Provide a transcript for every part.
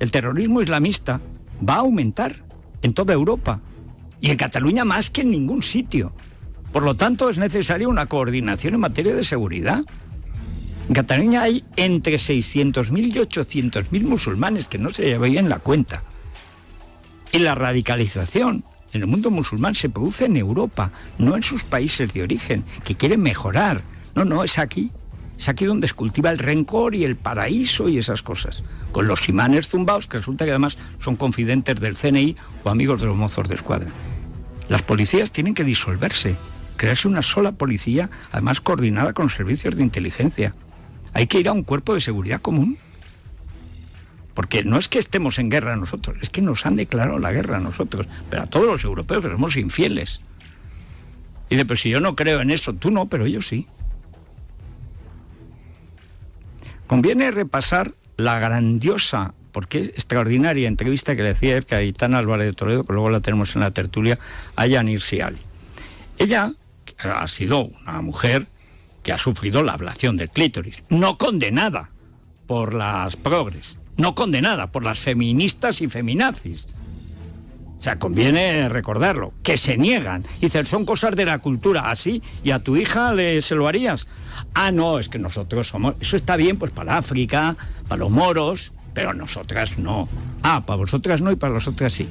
el terrorismo islamista va a aumentar en toda Europa y en Cataluña más que en ningún sitio. Por lo tanto, es necesaria una coordinación en materia de seguridad. En Cataluña hay entre 600.000 y 800.000 musulmanes que no se llevan la cuenta. Y la radicalización en el mundo musulmán se produce en Europa, no en sus países de origen, que quieren mejorar. No, es aquí. Es aquí donde se cultiva el rencor y el paraíso y esas cosas. Con los imanes zumbaos, que resulta que además son confidentes del CNI o amigos de los mozos de escuadra. Las policías tienen que disolverse, crearse una sola policía, además coordinada con los servicios de inteligencia. Hay que ir a un cuerpo de seguridad común. Porque no es que estemos en guerra nosotros, es que nos han declarado la guerra a nosotros, pero a todos los europeos que somos infieles. Y dice, pues si yo no creo en eso, tú no, pero ellos sí. Conviene repasar la grandiosa, porque extraordinaria entrevista que le hacía Cayetana Álvarez de Toledo, que luego la tenemos en la tertulia, a Yanir Siali. Ella ha sido una mujer que ha sufrido la ablación del clítoris, no condenada por las progres, no condenada por las feministas y feminazis. O sea, conviene recordarlo, que se niegan. Dicen, son cosas de la cultura, así, y a tu hija se lo harías. Ah, no, es que nosotros somos... Eso está bien, pues para África, para los moros, pero nosotras no. Ah, para vosotras no y para nosotras sí.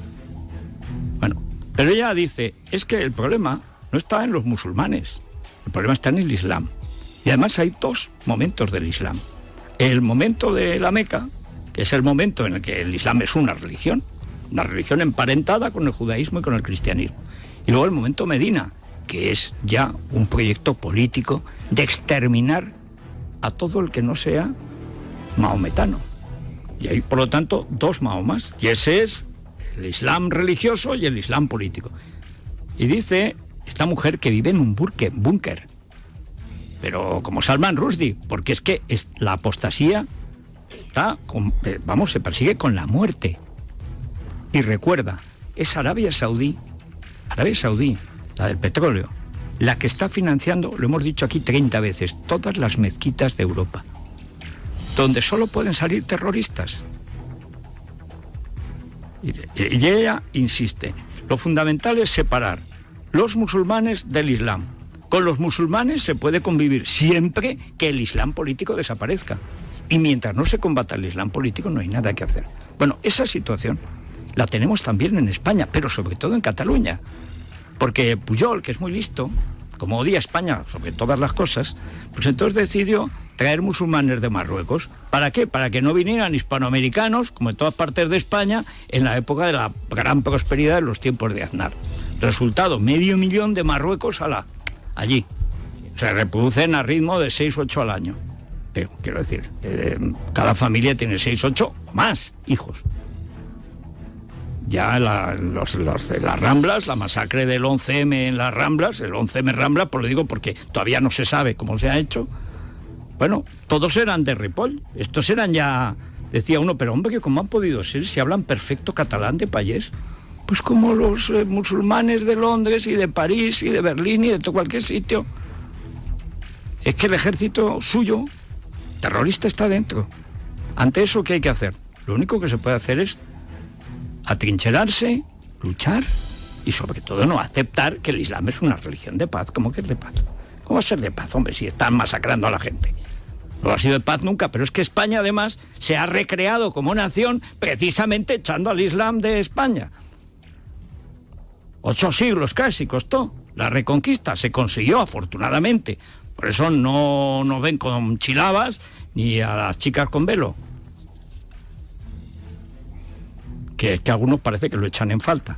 Bueno, pero ella dice, es que el problema no está en los musulmanes, el problema está en el Islam. Y además hay dos momentos del Islam. El momento de la Meca, que es el momento en el que el Islam es una religión emparentada con el judaísmo y con el cristianismo. Y luego el momento Medina, que es ya un proyecto político de exterminar a todo el que no sea mahometano. Y hay, por lo tanto, dos Mahomas, y ese es el Islam religioso y el Islam político. Y dice esta mujer que vive en un búnker, pero como Salman Rushdie, porque es que la apostasía se persigue con la muerte. Y recuerda, es Arabia Saudí, la del petróleo, la que está financiando, lo hemos dicho aquí 30 veces, todas las mezquitas de Europa, donde solo pueden salir terroristas. Y ella insiste, lo fundamental es separar los musulmanes del Islam. Con los musulmanes se puede convivir siempre que el Islam político desaparezca. Y mientras no se combata el Islam político no hay nada que hacer. Bueno, esa situación la tenemos también en España, pero sobre todo en Cataluña. Porque Pujol, que es muy listo, como odia a España sobre todas las cosas, pues entonces decidió traer musulmanes de Marruecos. ¿Para qué? Para que no vinieran hispanoamericanos, como en todas partes de España, en la época de la gran prosperidad de los tiempos de Aznar. Resultado, 500.000 de Marruecos allí. Se reproducen a ritmo de 6 o 8 al año. Pero, quiero decir, cada familia tiene 6, 8 o más hijos. Ya los de las Ramblas, la masacre del 11M en las Ramblas, el 11M Ramblas, pues lo digo porque todavía no se sabe cómo se ha hecho. Bueno, todos eran de Ripoll. Estos eran ya, decía uno, pero hombre, ¿cómo han podido ser si hablan perfecto catalán de Pallés? Pues como los musulmanes de Londres y de París y de Berlín y de todo cualquier sitio. Es que el ejército suyo, terrorista, está dentro. Ante eso, ¿qué hay que hacer? Lo único que se puede hacer es atrincherarse, luchar y sobre todo no aceptar que el Islam es una religión de paz. ¿Cómo que es de paz? ¿Cómo va a ser de paz, hombre, si están masacrando a la gente? No ha sido de paz nunca, pero es que España además se ha recreado como nación precisamente echando al Islam de España. 8 siglos casi costó. La reconquista se consiguió afortunadamente. Por eso no ven con chilabas ni a las chicas con velo. Que algunos parece que lo echan en falta.